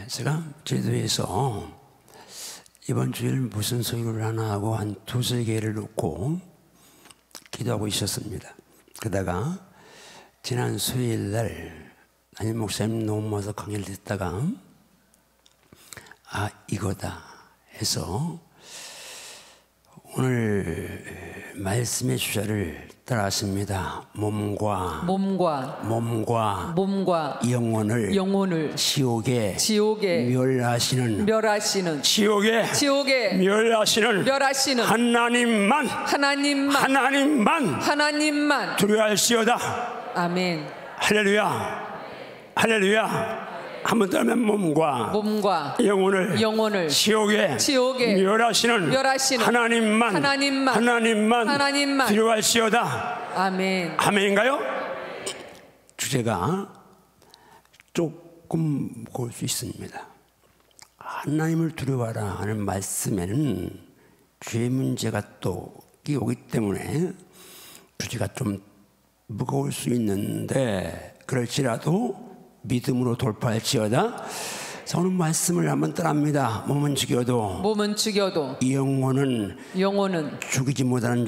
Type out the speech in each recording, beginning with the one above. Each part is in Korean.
제가 제주에서 이번 주일 무슨 소리를 하나 하고 한 두세 개를 놓고 기도하고 있었습니다. 그러다가 지난 수요일 날 담임 목사님 넘어서 강의를 듣다가 이거다 해서 오늘 말씀의 주제를 따라왔습니다. 몸과 영혼을 지옥에 멸하시는 하나님만 두려워할지어다. 아멘. 할렐루야. 한번 더 하면 몸과 영혼을 지옥에 멸하시는 하나님만 두려워할지어다. 아멘. 아멘인가요? 주제가 조금 무거울 수 있습니다. 하나님을 두려워하라 하는 말씀에는 죄 문제가 또 끼오기 때문에 주제가 좀 무거울 수 있는데, 그럴지라도 믿음으로 돌파할지어다. 오늘 말씀을 한번 따라합니다. 몸은 죽여도 영혼은 죽이지 못하는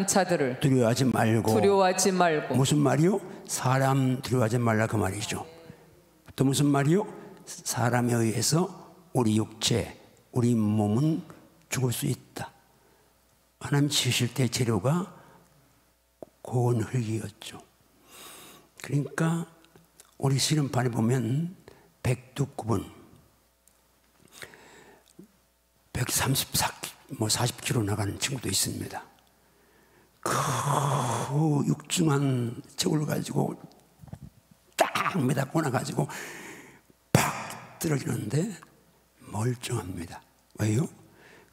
자들을 두려워하지 말고. 무슨 말이요? 사람 두려워하지 말라 그 말이죠. 또 무슨 말이요? 사람에 의해서 우리 육체, 우리 몸은 죽을 수 있다. 하나님 지으실 때 재료가 고운 흙이었죠. 그러니까 우리 씨름판에 보면 백두급은 140kg 나가는 친구도 있습니다. 그 육중한 저걸 가지고 딱 매닫고 나가지고 팍 떨어지는데 멀쩡합니다. 왜요?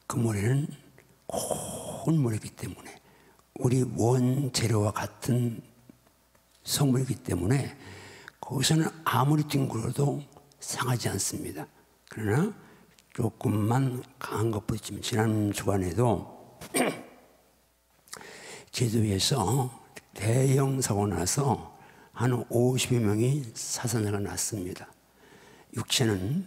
그 모래는 고운 모래이기 때문에, 우리 원재료와 같은 성물이기 때문에 거기서는 아무리 뒹굴어도 상하지 않습니다. 그러나 조금만 강한 것부터 있지만, 지난 주간에도 제주에서 대형 사고 나서 한 50여 명이 사상자가 났습니다. 육체는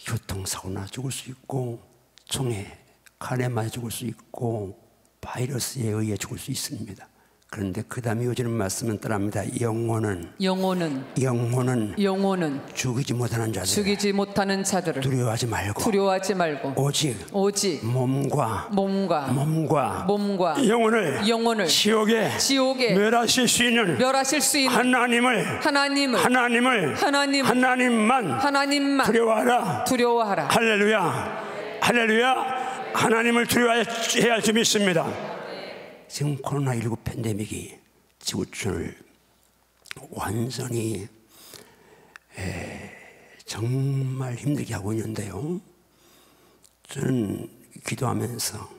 교통사고나 죽을 수 있고, 총에 칼에 맞아 죽을 수 있고, 바이러스에 의해 죽을 수 있습니다. 그런데 그 다음에 요지는 말씀은 따라합니다. 영혼은 죽이지 못하는 자들을 두려워하지 말고 오직 몸과 영혼을 지옥에 멸하실 수 있는 하나님만 두려워하라. 할렐루야. 하나님을 두려워해야 할 줄 믿습니다. 지금 코로나19 팬데믹이 지구촌을 완전히 정말 힘들게 하고 있는데요, 저는 기도하면서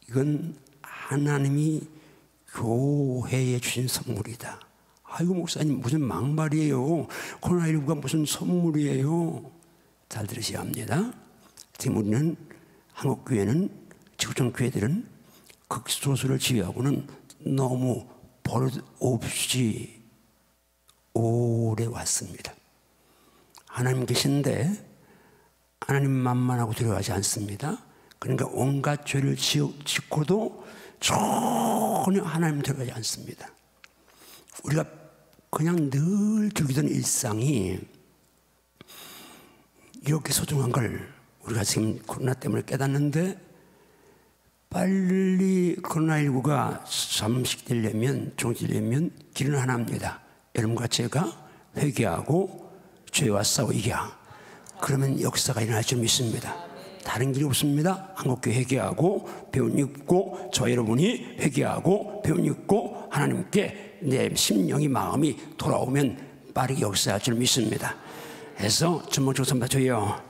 이건 하나님이 교회에 주신 선물이다. 아이고 목사님 무슨 막말이에요. 코로나19가 무슨 선물이에요. 잘 들으셔야 합니다. 지금 우리는 한국교회는, 지구촌 교회들은 극소수를 지휘하고는 너무 버릇 없이 오래 왔습니다. 하나님 계신데 하나님 만만하고 두려워하지 않습니다. 그러니까 온갖 죄를 짓고도 전혀 하나님 두려워하지 않습니다. 우리가 그냥 늘 즐기던 일상이 이렇게 소중한 걸 우리가 지금 코로나 때문에 깨닫는데, 빨리 코로나19가 잠식되려면, 종식되려면 길은 하나입니다. 여러분과 제가 회개하고 죄와 싸우기야. 그러면 역사가 일어날 줄 믿습니다. 다른 길이 없습니다. 한국교회 회개하고 배운 읽고, 저 여러분이 회개하고 배운 읽고 하나님께 내 심령이 마음이 돌아오면 빠르게 역사할 줄 믿습니다. 해서 주먹조선바 주여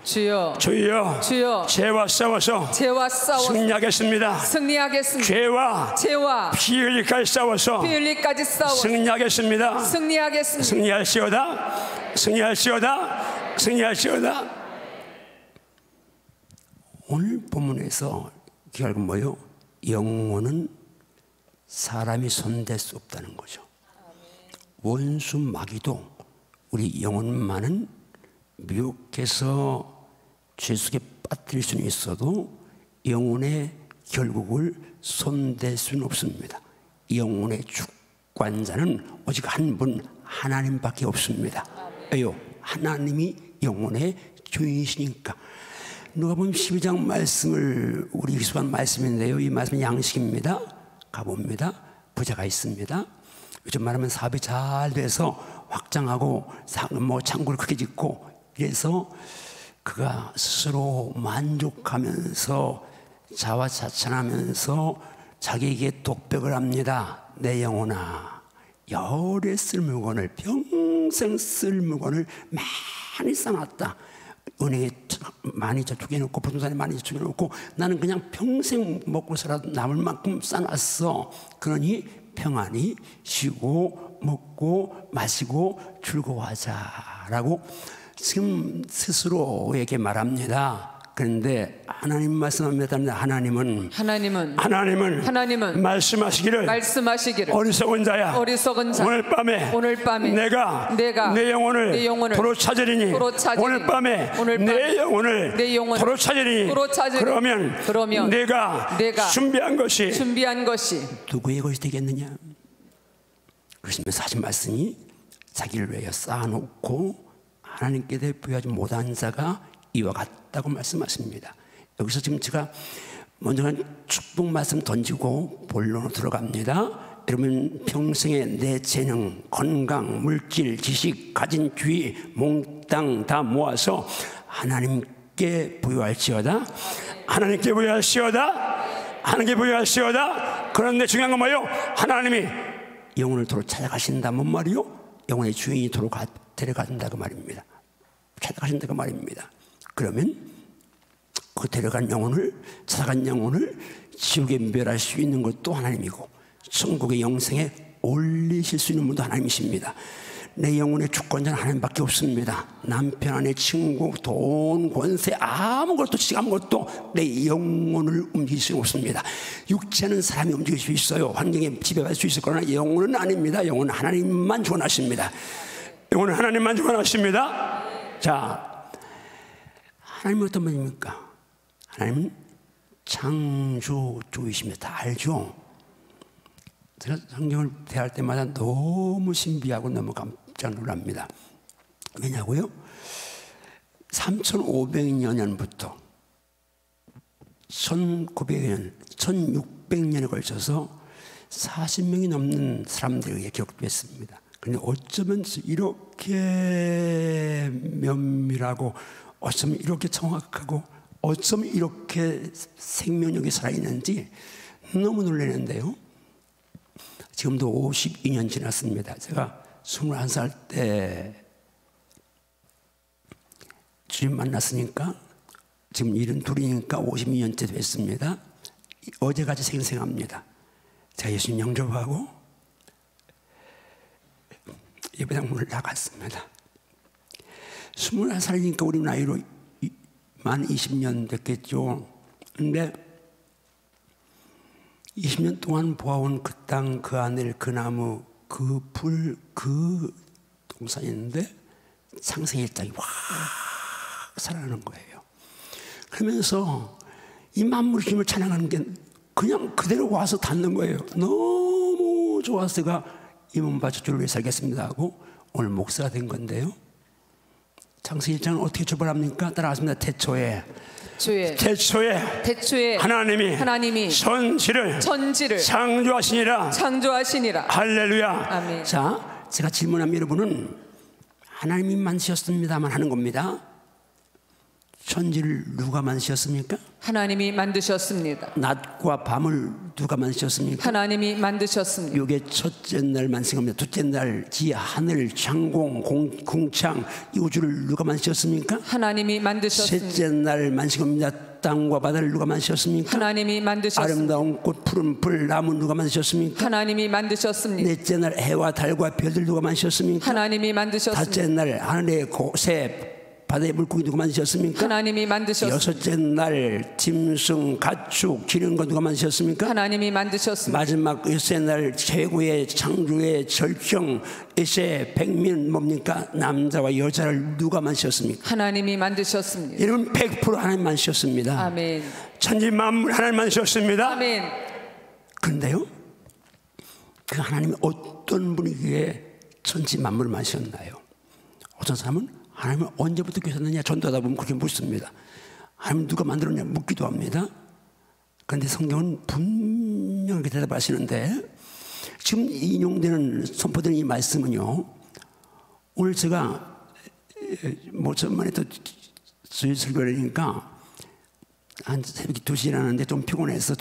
죄와 싸워서 승리하겠습니다. 죄와 피 흘리까지 싸워서 승리하겠습니다. 승리할지어다. 오늘 본문에서 결국 뭐요? 영혼은 사람이 손댈 수 없다는 거죠. 원수 마귀도 우리 영혼만은 미혹해서 죄 속에 빠뜨릴 수는 있어도 영혼의 결국을 손댈 수는 없습니다. 영혼의 주관자는 오직 한 분 하나님밖에 없습니다. 왜요? 하나님이 영혼의 주인이시니까. 누가복음 12장 말씀을 우리 익숙한 말씀인데요, 이 말씀은 양식입니다. 가봅니다. 부자가 있습니다. 요즘 말하면 사업이 잘 돼서 확장하고 창고를 크게 짓고 이래서 그가 스스로 만족하면서 자화자찬하면서 자기에게 독백을 합니다. 내 영혼아, 열에 쓸 물건을, 평생 쓸 물건을 많이 쌓아놨다. 은행에 많이 저축해 놓고 부동산에 많이 저축해 놓고 나는 그냥 평생 먹고 살아도 남을 만큼 쌓아놨어. 그러니 평안히 쉬고 먹고 마시고 즐거워하자라고 지금 스스로에게 말합니다. 그런데 하나님 말씀합니다. 하나님은 말씀하시기를 어리석은 자야, 오늘 밤에 내가 내 영혼을 도로 찾으리니 오늘 밤에 내 영혼을 도로 찾으리니 그러면 내가 준비한 것이 누구의 것이 되겠느냐? 그러시면서 하신 말씀이 자기를 위하여 쌓아놓고 하나님께 대해 부여하지 못한 자가 이와 같다고 말씀하십니다. 여기서 지금 제가 먼저 축복 말씀 던지고 본론으로 들어갑니다. 여러분, 평생에 내 재능, 건강, 물질, 지식, 가진 주의, 몽땅 다 모아서 하나님께 부여할지어다. 하나님께 부여할지어다. 그런데 중요한 건 뭐예요? 하나님이 영혼을 도로 찾아가신다면 말이요, 영혼의 주인이 도로 데려간다고 말입니다. 찾아가신다고 말입니다. 그러면 그 데려간 영혼을, 찾아간 영혼을 지옥에 멸할 수 있는 것도 하나님이고 천국의 영생에 올리실 수 있는 분도 하나님이십니다. 내 영혼의 주권자는 하나님밖에 없습니다. 남편, 아내, 친구, 돈, 권세 아무것도 지금 아무것도 내 영혼을 움직일 수 없습니다. 육체는 사람이 움직일 수 있어요. 환경에 지배받을 수 있을 거나 영혼은 아닙니다. 영혼은 하나님만 주관하십니다. 영혼은 하나님만 주관하십니다. 자, 하나님은 어떤 분입니까? 하나님은 창조주이십니다. 다 알죠? 제가 성경을 대할 때마다 너무 신비하고 너무 깜짝 놀랍니다. 왜냐고요? 3500년부터 1900년, 1600년에 걸쳐서 40명이 넘는 사람들에게 기록됐습니다. 그런데 어쩌면 이렇게 면밀하고, 어쩌면 이렇게 정확하고, 어쩌면 이렇게 생명력이 살아있는지 너무 놀라는데요. 지금도 52년 지났습니다. 제가 21살 때 주님 만났으니까 지금 72이니까 52년째 됐습니다. 어제까지 생생합니다. 제가 예수님 영접하고 예배당 문을 나갔습니다. 21살이니까 우리 나이로 만 20년 됐겠죠. 근데 20년 동안 보아온 그 땅, 그 하늘, 그 나무, 그 풀, 그 동산이었는데 창세기 1장이 확 살아나는 거예요. 그러면서 이 만물의 힘을 찬양하는 게 그냥 그대로 와서 닿는 거예요. 너무 좋아서 제가 이 몸 바쳐 주를 위해 살겠습니다 하고 오늘 목사가 된 건데요. 창세기 1장은 어떻게 출발합니까? 따라가십니다. 태초에 하나님이 천지를 창조하시니라. 할렐루야. 아멘. 자, 제가 질문하면 여러분은 하나님이 만드셨습니다만 하는 겁니다. 천지를 누가 만드셨습니까? 하나님이 만드셨습니다. 낮과 밤을 누가 만드셨습니까? 하나님이 만드셨습니다. 이게 첫째 날 만드신 겁니다. 둘째 날 지하, 하늘, 창공, 궁창, 이 우주를 누가 만드셨습니까? 하나님이 만드셨습니다. 셋째 날 만드신 겁니다. 땅과 바다를 누가 만드셨습니까? 하나님이 만드셨습니다. 아름다운 꽃, 푸른 풀, 나무 누가 만드셨습니까? 하나님이 만드셨습니다. 넷째 날 해와 달과 별들 누가 만드셨습니까? 하나님이 만드셨습니다. 다섯째 날 하늘의 새 바다의 물고기 누가 만드셨습니까? 하나님이 만드셨습니다. 여섯째 날 짐승, 가축, 기른 거 누가 만드셨습니까? 하나님이 만드셨습니다. 마지막 여섯째 날 최고의 창조의 절정 에세 백민 뭡니까? 남자와 여자를 누가 만드셨습니까? 하나님이 만드셨습니다. 여러분 100% 하나님 만드셨습니다. 아멘. 천지 만물 하나님 만드셨습니다. 아멘. 그런데요, 그 하나님이 어떤 분에게 천지 만물을 만드셨나요? 어떤 사람은 하나님을 언제부터 계셨느냐 전도하다 보면 그렇게 묻습니다. 하나님 누가 만들었냐 묻기도 합니다. 그런데 성경은 분명하게 대답하시는데, 지금 인용되는 선포되는 이 말씀은요, 오늘 제가 뭐 전만에 또 주일 설교하니까 한 새벽 2시에 일어나는데 좀 피곤해서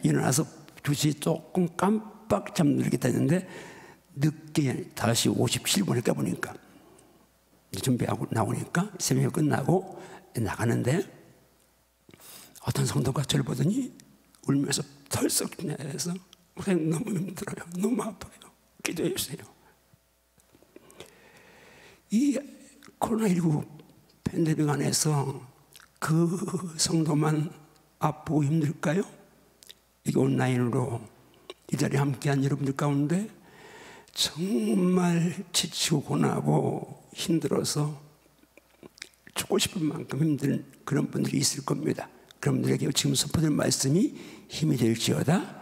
일어나서 2시 조금 깜빡 잠들겠다 했는데 늦게 5시 57분에 깨보니까 준비하고 나오니까 새벽에 끝나고 나가는데 어떤 성도가 저를 보더니 울면서 털썩 내서 목사님 너무 힘들어요, 너무 아파요, 기도해 주세요. 이 코로나19 팬데믹 안에서 그 성도만 아프고 힘들까요? 이게 온라인으로 이 자리에 함께한 여러분들 가운데 정말 지치고 고나고 힘들어서 죽고 싶은 만큼 힘든 그런 분들이 있을 겁니다. 그런 분들에게 지금 선포되는 말씀이 힘이 될지어다,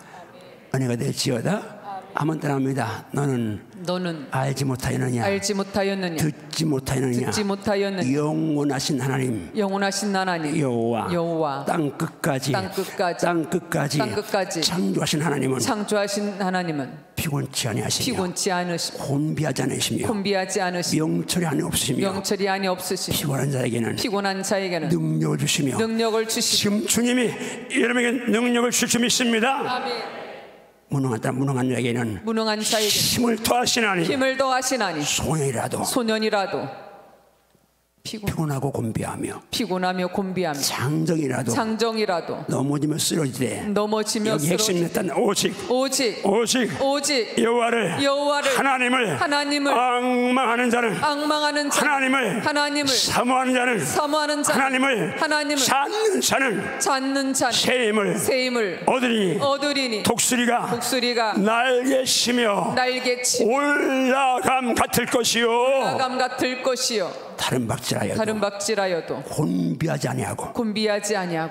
은혜가 될지어다. 한번 따라합니다. 너는 알지 못하였느냐, 듣지 못하였느냐, 영원하신 하나님 여호와 땅 끝까지 창조하신 하나님은 피곤치 아니하시며 곤비하지 않으시며 명철이 아니 없으시며 피곤한 자에게는 능력을 주시며 지금 주님이 여러분에게 능력을 줄 줄 믿습니다. 아멘. 무능한 자에게는 힘을 더하시나니 소년이라도 피곤하고 곤비하며 장정이라도 넘어지며 쓰러지되 여기 핵심이 일단 오직 여호와를 하나님을 앙망하는 자는 하나님을 사모하는 자는 하나님을 찾는 자는 새 힘을 얻으리니 독수리가 날개치며 올라감 같을 것이요 다른 박질하여도 곤비하지 아니하고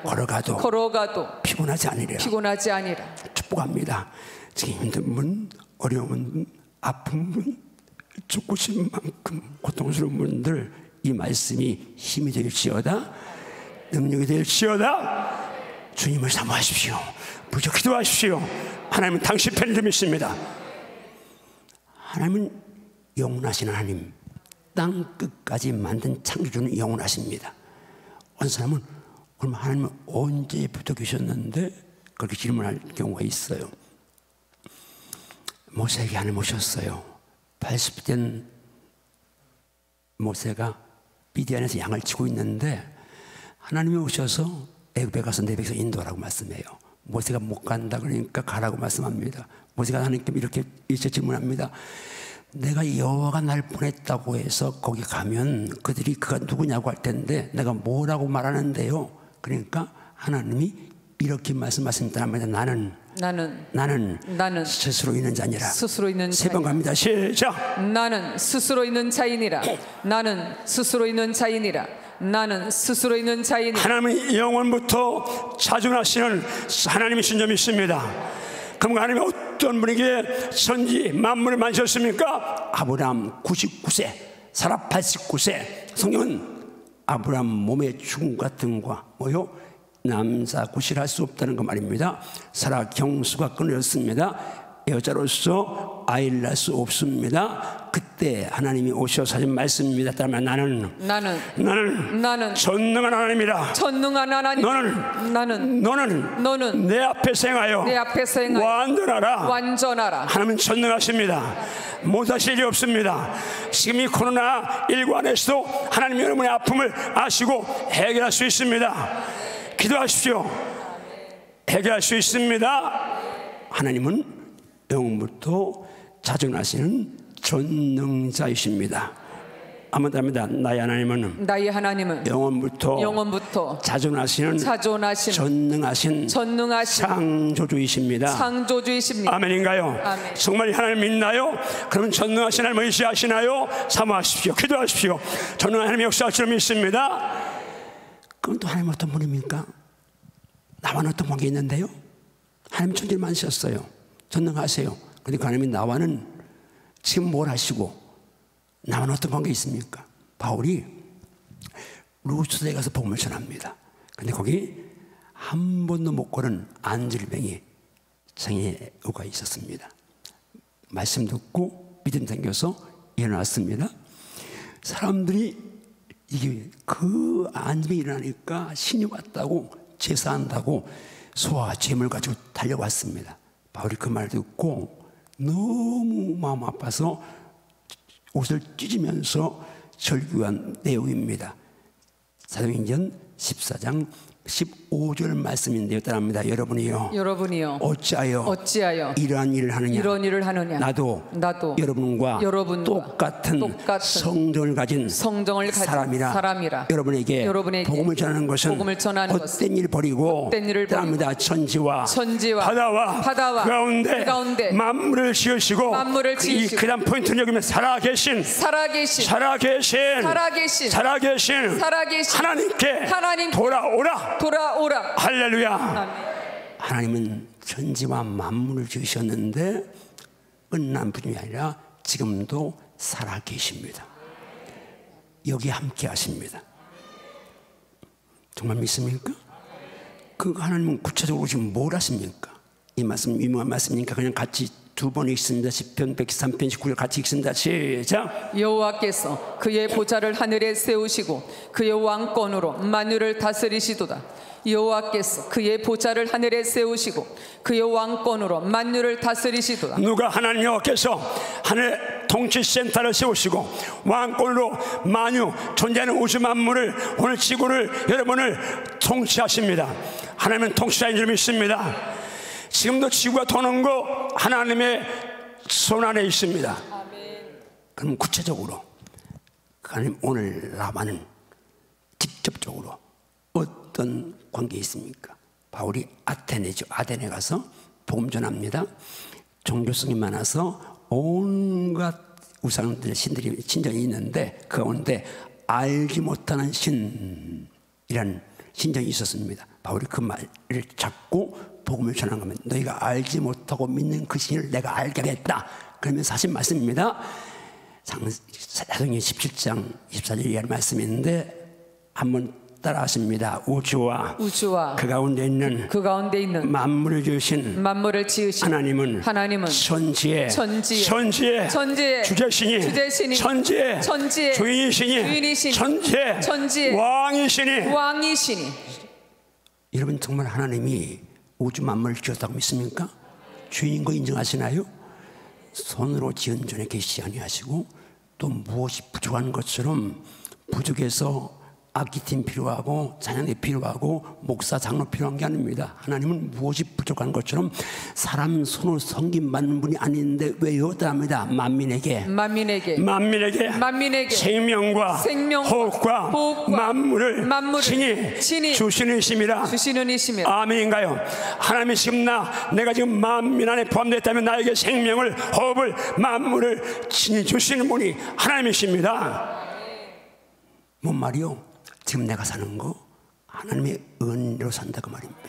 걸어가도 피곤하지 아니라. 축복합니다. 지금 힘든 분, 어려운 분, 아픈 분, 죽고 싶은 만큼 고통스러운 분들 이 말씀이 힘이 될지어다, 능력이 될지어다. 주님을 사모하십시오. 부족 기도하십시오. 하나님은 당신 편을 믿습니다. 하나님은 영원하신 하나님, 땅 끝까지 만든 창조주는 영원하십니다. 어떤 사람은 그럼 하나님은 언제부터 계셨는데 그렇게 질문할 경우가 있어요. 모세에게 하나님 오셨어요. 80된 모세가 미디안에서 양을 치고 있는데 하나님이 오셔서 애굽에 가서 내 백성 인도하라고 말씀해요. 모세가 못 간다 그러니까 가라고 말씀합니다. 모세가 하나님께 이렇게 질문합니다. 내가 여호와가 날 보냈다고 해서 거기 가면 그들이 그가 누구냐고 할 텐데 내가 뭐라고 말하는데요? 그러니까 하나님이 이렇게 말씀하십니다. 나는 스스로 있는 자니라. 세 번 갑니다. 시작. 나는 스스로 있는 자이니라. 하나님은 영원부터 자존하시는 하나님이신 점 있습니다. 그럼 하나님이 어떤 분에게 천지 만물을 만드셨습니까? 아브라함 99세, 사라 89세. 성경은 아브라함 몸의 죽음 같은 과 뭐요? 남자 구실할 수 없다는 거 말입니다. 사라 경수가 끊어졌습니다. 여자로서 아이를 낳을 수 없습니다. 그때 하나님이 오셔서 하신 말씀입니다. 따르면 나는 전능한 하나님이라. 너는 내 앞에서 행하여 완전하라. 하나님은 전능하십니다. 못하실 일이 없습니다. 지금 이 코로나19 안에서도 하나님 여러분의 아픔을 아시고 해결할 수 있습니다. 기도하십시오. 해결할 수 있습니다. 하나님은 영원부터 자존하시는 전능자이십니다. 한번 답니다. 나의 하나님은 나의 하나님은 영원부터 자존하시는 전능하신 창조주이십니다. 창조주이십니다. 아멘인가요? 아멘. 정말 하나님 믿나요? 그러면 전능하신 하나님 의지하시나요? 사모하십시오. 기도하십시오. 전능한 하나님 역사할 줄 믿습니다. 그럼 또 하나님 어떤 분입니까? 나와는 어떤 관계 있는데요? 하나님 천지를 만드셨어요. 전능하세요. 그런데 그 하나님이 나와는 지금 뭘 하시고 나와는 어떤 관계 있습니까? 바울이 루스드에 가서 복음을 전합니다. 그런데 거기 한 번도 못 걸은 안질병이 장애우가 있었습니다. 말씀 듣고 믿음 생겨서 일어났습니다. 사람들이 이게 그 안질병이 일어나니까 신이 왔다고 제사한다고 소와 제물 가지고 달려왔습니다. 바울이 그 말 듣고 너무 마음 아파서 옷을 찢으면서 절규한 내용입니다. 사도행전 14장 15절 말씀인데요. 따라합니다. 여러분이요 어찌하여 이러한 일을 하느냐. 나도 여러분과 똑같은 성정을 가진 사람이라. 여러분에게 복음을 전하는 것은 헛된 일 버리고 따라합니다. 천지와 바다와 그 가운데 만물을 지으시고 그 다음 포인트는 여기면 살아계신 하나님께 돌아오라. 할렐루야. 아멘. 하나님은 천지와 만물을 지으셨는데 끝난 분이 아니라 지금도 살아계십니다. 여기 함께 하십니다. 정말 믿습니까? 그 하나님은 구체적으로 지금 뭘 하십니까? 이 말씀 유명한 말씀이니까 그냥 같이 두 번 읽습니다. 시편 103편 19절 같이 읽습니다. 시작. 여호와께서 그의 보좌를 하늘에 세우시고 그의 왕권으로 만유를 다스리시도다. 여호와께서 그의 보좌를 하늘에 세우시고 그의 왕권으로 만유를 다스리시도다. 누가? 하나님 여호와께서 하늘 통치센터를 세우시고 왕권으로 만유 존재하는 우주 만물을 오늘 지구를 여러분을 통치하십니다. 하나님은 통치자인 줄 믿습니다. 지금도 지구가 도는 거 하나님의 손 안에 있습니다. 아멘. 그럼 구체적으로 하나님 오늘 나와는 직접적으로 어떤 관계 있습니까? 바울이 아테네 가서 복음 전합니다. 종교성이 많아서 온갖 우상들의 신들이 친정이 있는데 그 가운데 알지 못하는 신이라는 신정이 있었습니다. 바울이 그 말을 잡고 복음을 전한 겁니다. 너희가 알지 못하고 믿는 그 신을 내가 알게 하겠다. 그러면서 하신 말씀입니다. 사도행전 17장 24절 이하의 말씀인데 한번 따라하십니다. 우주와 그 가운데 있는 만물을 지으신 하나님은 천지의 주제시니 천지의 주인이시니 천지의 왕이시니. 여러분 정말 하나님이 우주 만물을 지었다고 믿습니까? 주인인 거 인정하시나요? 손으로 지은 존에 계시지 아니하시고 또 무엇이 부족한 것처럼 부족해서 악기팀 필요하고 찬양이 필요하고 목사 장로 필요한 게 아닙니다. 하나님은 무엇이 부족한 것처럼 사람 손으로 섬김받는 분이 아닌데 왜요? 답니다. 만민에게 생명과 호흡과 만물을 친히 주시는 이심이라. 아멘인가요? 하나님이 지금 내가 지금 만민 안에 포함됐다면 나에게 생명을 호흡을 만물을 친히 주시는 분이 하나님이십니다. 뭔 말이요? 지금 내가 사는 거 하나님의 은혜로 산다 그 말입니다.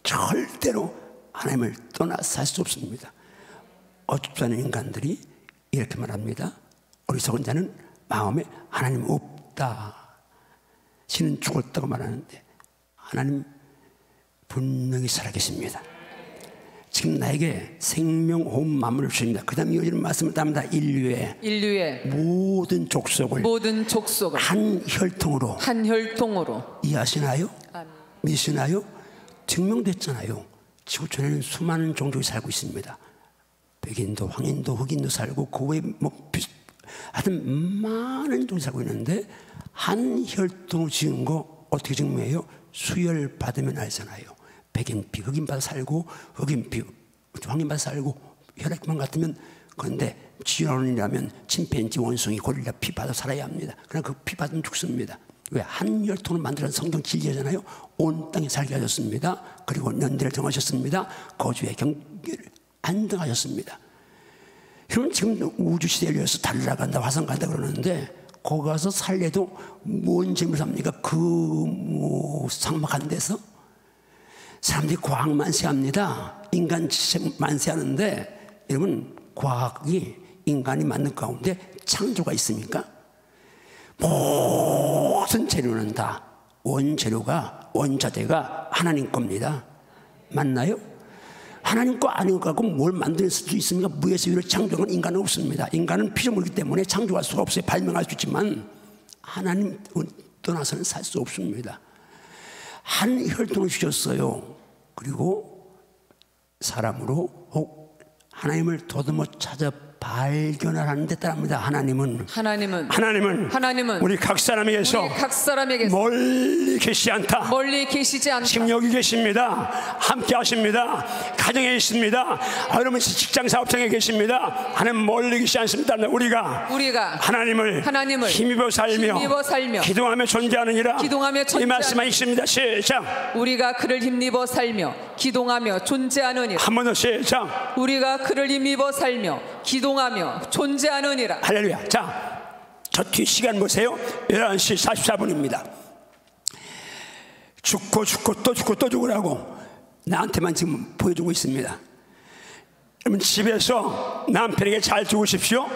절대로 하나님을 떠나 살 수 없습니다. 어줍지 않은 인간들이 이렇게 말합니다. 어리석은 자는 마음에 하나님 없다. 신은 죽었다고 말하는데 하나님 분명히 살아계십니다. 지금 나에게 생명, 호흡, 만물을 주십니다. 그 다음 이어지는 말씀을 답니다. 인류의 모든 족속을 한 혈통으로 이해하시나요? 믿으시나요? 증명됐잖아요. 지구촌에는 수많은 종족이 살고 있습니다. 백인도, 황인도, 흑인도 살고 그 외에 하여튼 많은 종족이 살고 있는데 한 혈통으로 지은 거 어떻게 증명해요? 수혈 받으면 알잖아요. 백인 피, 흑인 받아 살고 흑인 피, 황인 받아 살고 혈액만 같으면. 그런데 진화론이라면 침팬지, 원숭이, 고릴라 피 받아 살아야 합니다. 그러나 그 피 받으면 죽습니다. 왜? 한 혈통을 만들어낸 성경 진리잖아요. 온 땅에 살게 하셨습니다. 그리고 년대를 정하셨습니다. 거주의 경계를 안정하셨습니다. 여러분 지금 우주시대를 위해서 달 나간다, 화성 간다 그러는데 거기 가서 살래도 뭔 재미로 삽니까? 그 삭막한 데서 사람들이 과학 만세합니다. 인간 지식 만세하는데 여러분 과학이 인간이 만든 가운데 창조가 있습니까? 모든 재료는 다 원재료가 원자재가 하나님 겁니다. 맞나요? 하나님 거 아닌 것 같고 뭘 만들 수도 있습니까? 무에서 유를 창조한 인간은 없습니다. 인간은 피조물이기 때문에 창조할 수가 없어요. 발명할 수 있지만 하나님 떠나서는 살 수 없습니다. 한 혈통을 주셨어요. 그리고 사람으로 혹 하나님을 더듬어 찾아 발견하는 데 따릅니다. 하나님은 우리 각 사람에게서 멀리 계시지 않다. 지금 여기 계십니다. 함께 하십니다. 가정에 있습니다. 여러분 직장 사업장에 계십니다. 하나님 멀리 계시지 않습니다. 우리가 하나님을 힘입어 살며 기도하며 존재하느니라. 이 말씀만 있습니다. 시작. 우리가 그를 힘입어 살며 기도하며 존재하느니라. 한 번 더 시작. 우리가 그를 힘입어 살며 기도하며 존재하느니라. 할렐루야. 자, 저 뒤 시간 보세요. 11시 44분입니다. 죽고 또 죽으라고 나한테만 지금 보여주고 있습니다. 여러분 집에서 남편에게 잘 죽으십시오.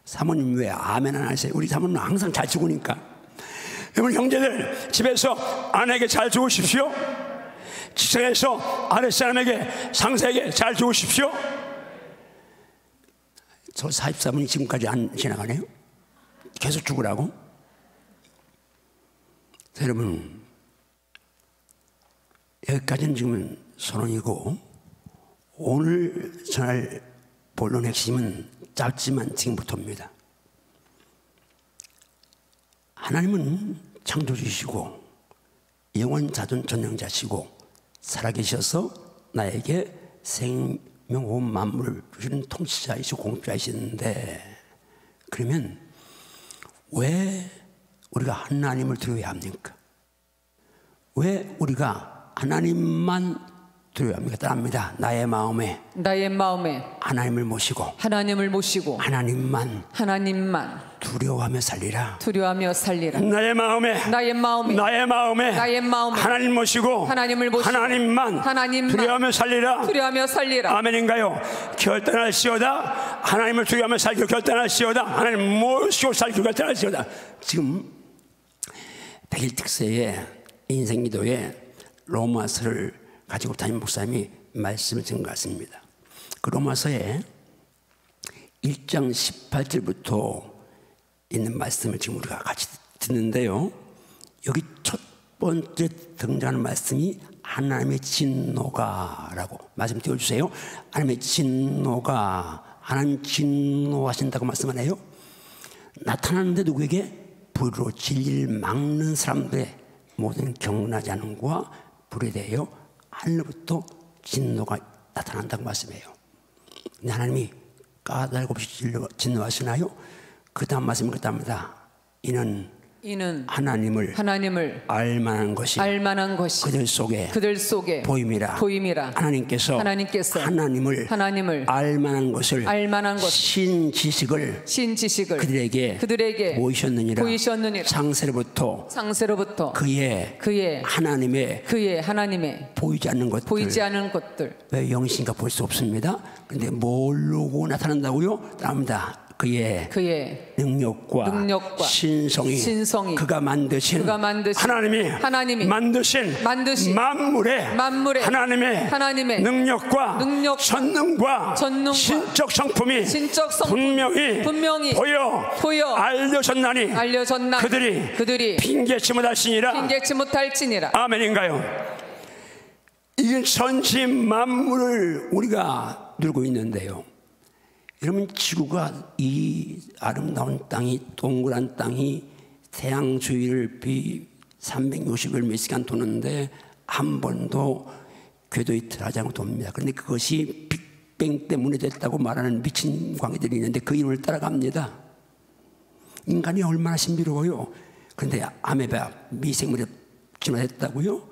사모님 왜 아멘 안 하세요? 우리 사모님은 항상 잘 죽으니까. 여러분 형제들 집에서 아내에게 잘 죽으십시오. 직장에서 아랫사람에게 상사에게 잘 죽으십시오. 저 44분이 지금까지 안 지나가네요. 계속 죽으라고. 자, 여러분 여기까지는 지금 선언이고 오늘 전할 본론 핵심은 짧지만 지금부터입니다. 하나님은 창조주시고 영원 자존 전능자시고 살아계셔서 나에게 생명 온 만물을 주시는 통치자이시고 공급자이신데 그러면 왜 우리가 하나님을 두려워해야 합니까? 왜 우리가 하나님만 두려워해야 합니까? 따라합니다. 나의 마음에 하나님을 모시고 하나님만 두려워하며 살리라. 나의 마음에 하나님 모시고 하나님만 두려워하며 살리라. 아멘인가요? 결단할시오다. 하나님을 두려워하며 살기로 결단할시오다. 하나님 모시고 살기로 결단할시오다. 지금 100일 특세의 인생기도에 로마서를 가지고 다니는 목사님이 말씀을 드린 것 같습니다. 그 로마서에 1장 18절부터 있는 말씀을 지금 우리가 같이 듣는데요. 여기 첫 번째 등장하는 말씀이 하나님의 진노가라고 말씀 띄워주세요. 하나님의 진노가, 하나님 진노하신다고 말씀하네요. 나타나는데 누구에게? 불로 진리를 막는 사람들의 모든 경건하지 않은 것과 불에 대하여 하늘로부터 진노가 나타난다고 말씀해요. 근데 하나님이 까닭 없이 진노하시나요? 그 다음 말씀이 그렇답니다. 이는 하나님을 알만한 것이 그들 속에 보임이라. 하나님께서 하나님을 알만한 것을 신지식을 그들에게 보이셨느니라. 창세로부터 그의 하나님의 보이지 않는 것들. 왜 영이신가 볼 수 없습니다. 그런데 모르고 나타난다고요? 나옵니다. 그의 능력과 신성이 그가 만드신 하나님이 만드신 만물에 하나님의 능력과 전능과 신적 성품이 분명히 보여 알려졌나니 그들이 핑계치 못할지니라. 아멘인가요? 이게 전지 만물을 우리가 누리고 있는데요. 여러분 지구가 이 아름다운 땅이 동그란 땅이 태양 주위를 360일 몇 시간 도는데 한 번도 궤도 이틀 하지 않고 돕니다. 그런데 그것이 빅뱅 때문에 됐다고 말하는 미친 광이들이 있는데 그 이론을 따라갑니다. 인간이 얼마나 신비로워요. 그런데 아메바 미생물이 진화했다고요?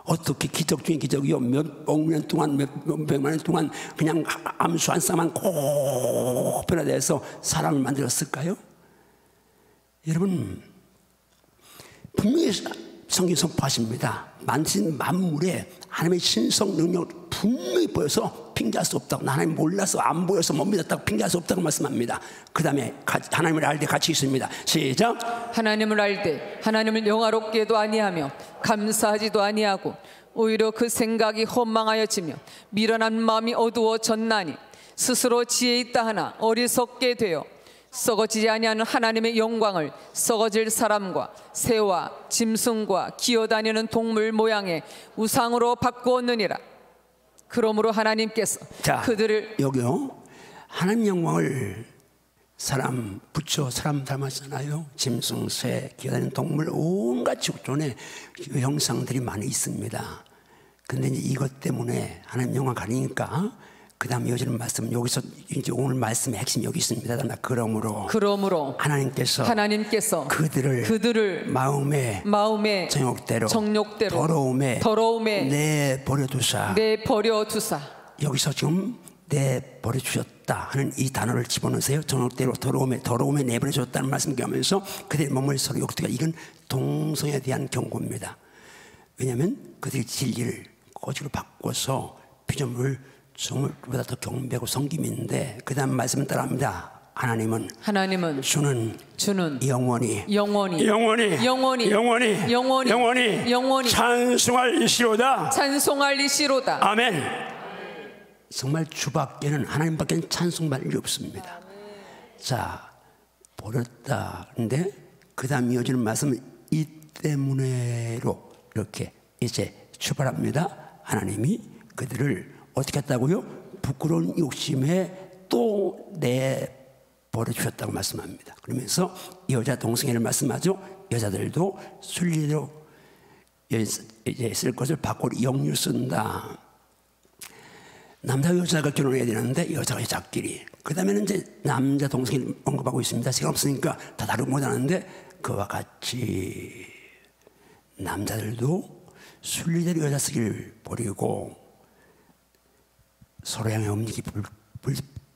어떻게 기적 중에 기적이요? 몇억 년 동안, 몇백만 년 동안 그냥 암수 한 쌍만 꼭 변화돼서 사람을 만들었을까요? 여러분, 분명히 성경 선포하십니다. 만신 만물에 하나님의 신성 능력을 분명히 보여서 핑계할 수 없다고, 하나님 몰라서 안 보여서 못 믿었다고 핑계할 수 없다고 말씀합니다. 그 다음에 하나님을 알 때 같이 있습니다. 시작. 하나님을 알되 하나님을 영화롭게도 아니하며 감사하지도 아니하고 오히려 그 생각이 허망하여지며 미련한 마음이 어두워졌나니 스스로 지혜 있다 하나 어리석게 되어 썩어지지 아니하는 하나님의 영광을 썩어질 사람과 새와 짐승과 기어다니는 동물 모양의 우상으로 바꾸었느니라. 그러므로 하나님께서 그들을 여기요, 하나님 영광을 사람 붙여 사람 닮았잖아요. 짐승, 새, 기어다니는 동물, 온갖 지구촌에 형상들이 많이 있습니다. 근데 이제 이것 때문에 하나님 영광 가리니까 그 다음 이어지는 말씀은 여기서 이제 오늘 말씀의 핵심이 여기 있습니다. 그러므로 하나님께서 그들을 마음의 정욕대로 더러움에 내버려두사 여기서 지금 내버려주셨다 하는 이 단어를 집어넣으세요. 정욕대로 더러움에 내버려주셨다는 말씀을 하면서 그들의 몸을 서로 욕되게 이건 동성에 대한 경고입니다. 왜냐하면 그들이 진리를 거짓으로 바꿔서 피조물 정말보다 더 경배하고 섬김인데 그 다음 말씀은 따라합니다. 하나님은 주는 영원히 찬송할리시로다. 아멘. 정말 주밖에는 하나님밖에는 찬송받을 일이 없습니다. 자, 버렸다. 근데 그 다음 이어지는 말씀은 이 때문에로 이렇게 이제 출발합니다. 하나님이 그들을 어떻게 했다고요? 부끄러운 욕심에 또 내버려 주셨다고 말씀합니다. 그러면서 여자 동성애를 말씀하죠. 여자들도 순리대로 이제 쓸 것을 바꾸고 영유 쓴다. 남자 여자가 결혼해야 되는데 여자가 여자끼리. 그 다음에는 이제 남자 동성애를 언급하고 있습니다. 시간 없으니까 다 다루고 못하는데 그와 같이 남자들도 순리대로 여자 쓰기를 버리고 서로 향해 음식이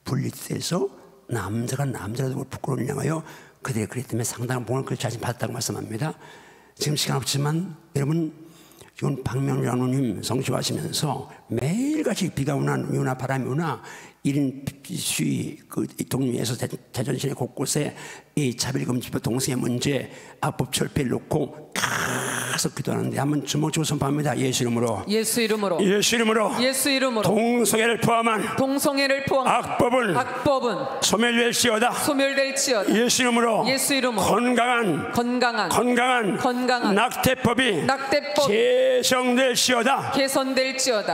분리돼서 남자가 남자를 부끄러움을 향하여 그들의 그랬기 때문에 상당한 복을 그 자신 받았다고 말씀합니다. 지금 시간 없지만 여러분 지금 박명주 장로님 성취하시면서 매일같이 비가 오나 눈이 오나 바람이 오나 1인 시위 그 동네에서 대전시내 곳곳에 이 차별금지법 동성애 문제 악법 철폐를 놓고 계속 기도하는데 한번 주먹 쥐고 선포합니다. 예수 이름으로 동성애를 포함한 악법은 소멸될지어다. 예수 이름으로 건강한 낙태법이 개성될지어다.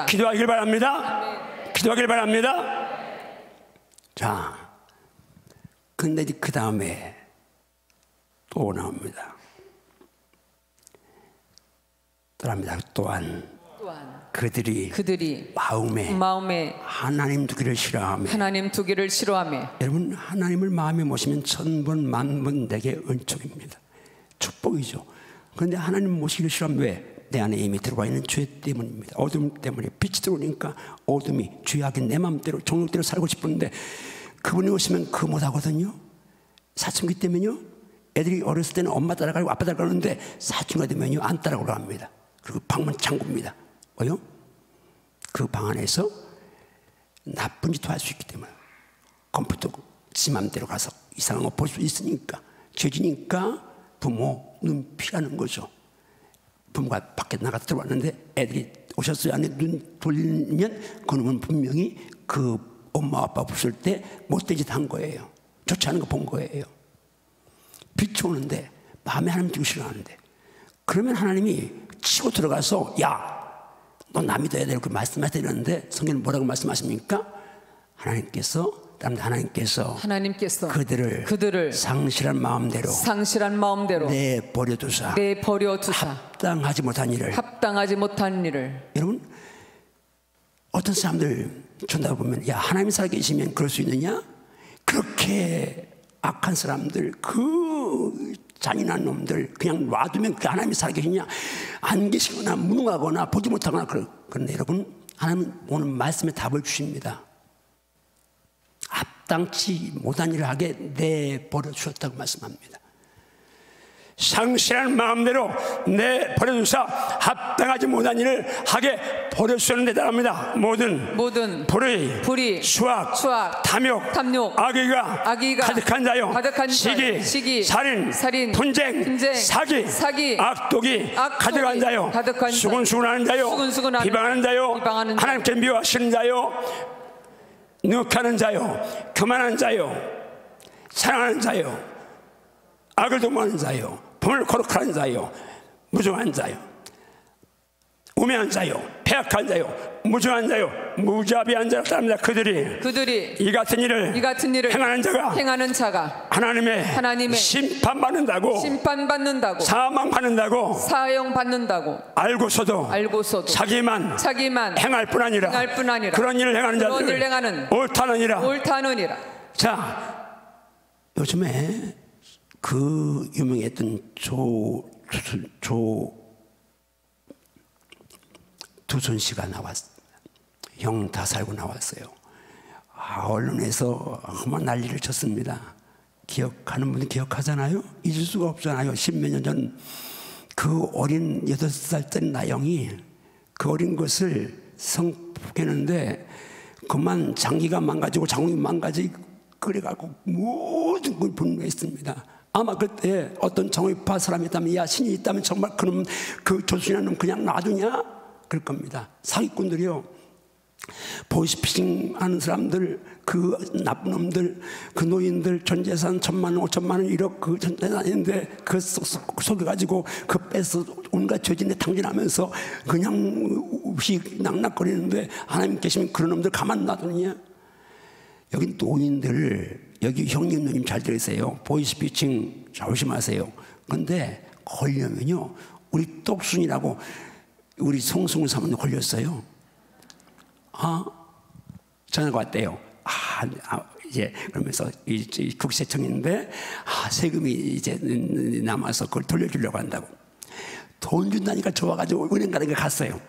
기도하길 바랍니다. 자, 근데 그 다음에 또 나옵니다. 또한 그들이 마음에 하나님 두기를 싫어하며 여러분 하나님을 마음에 모시면 천번 만번 내게 은총입니다. 축복이죠. 그런데 하나님 모시기를 싫어하면 왜? 내 안에 이미 들어와 있는 죄 때문입니다. 어둠 때문에 빛이 들어오니까 어둠이 죄악인 내 마음대로 정욕대로 살고 싶은데 그분이 오시면 그거 못하거든요. 사춘기 때문에요. 애들이 어렸을 때는 엄마 따라가고 아빠 따라가는데 사춘기가 되면요 안 따라가려고 합니다. 그리고 방문 잠굽니다. 왜요? 그 방 안에서 나쁜 짓도 할 수 있기 때문에 컴퓨터 지 맘대로 가서 이상한 거 볼 수 있으니까 죄지니까 부모 눈 피라는 거죠. 부모가 밖에 나가 들어왔는데 애들이 오셨어요. 안에 눈 돌리면 그놈은 분명히 그 엄마 아빠 없을 때 못된 짓 한 거예요. 좋지 않은 거 본 거예요. 빛이 오는데 마음에 하나님 두기 싫어하는데 그러면 하나님이 치고 들어가서 야 너 나 믿어야 돼 이렇게 말씀하셔야 되는데 성경은 뭐라고 말씀하십니까? 하나님께서 그들을 상실한 마음대로 내버려두사 합당하지 못한 일을 여러분 어떤 사람들 전다 보면 야, 하나님이 살아계시면 그럴 수 있느냐? 그렇게 악한 사람들, 그 잔인한 놈들 그냥 놔두면 그 하나님이 살아계시냐? 안 계시거나 무능하거나 보지 못하거나 그런데 여러분, 하나님은 오늘 말씀에 답을 주십니다. 합당치 못한 일을 하게 내버려 주셨다고 말씀합니다. 상실한 마음대로 내버려 두사 합당하지 못한 일을 하게 버려 주셨는데 대단합니다. 모든 불의, 수악, 탐욕, 악의가 가득한 자요, 시기, 살인, 분쟁, 사기, 악독이 가득한 자요, 수군수군하는 자요, 비방하는 자요, 하나님께 미워하시는 자요, 능욕하는 자요, 교만한 자요, 사랑하는 자요, 악을 도모하는 자요, 범을 거룩하는 자요, 무정한 자요, 우매한 자요, 패악한 자요, 무정한 자요, 무자비한 자라 합니다. 그들이 이 같은 일을 행하는 자가 하나님의 심판받는다고 사형받는다고 알고서도 자기만 행할 뿐 아니라 그런 일을 행하는 자들을 옳다느니라. 자, 요즘에 그 유명했던 조두순 씨가 나왔어요. 형 다 살고 나왔어요. 언론에서 험한 난리를 쳤습니다. 기억하는 분이 기억하잖아요. 잊을 수가 없잖아요. 십몇 년 전 그 어린 8살짜리 나영이 그 어린 것을 성폭했는데 그만 장기가 망가지고 장욱이 망가지고 그래가지고 모든 걸 분노했습니다. 아마 그때 어떤 정의파 사람이 있다면, 야, 신이 있다면 정말 그놈, 그 조순이라는 놈 그냥 놔두냐? 그럴 겁니다. 사기꾼들이요, 보이스피싱 하는 사람들, 그 나쁜 놈들, 그 노인들 전 재산 1,000만 원, 5천만 원, 1억 그 전 재산인데 그 속여가지고 그 뺏어 온갖 죄진에 탕진하면서 그냥 없이 낙낙거리는데 하나님 계시면 그런 놈들 가만 놔두느냐? 여기 노인들, 여기 형님 누님 잘 들으세요. 보이스피싱 조심하세요. 근데 걸려면요, 우리 똑순이라고 우리 송승훈 사모님 걸렸어요. 전화가 왔대요. 이제 그러면서 이 국세청인데 세금이 이제 남아서 그걸 돌려주려고 한다고. 돈 준다니까 좋아가지고 은행 가는 게 갔어요.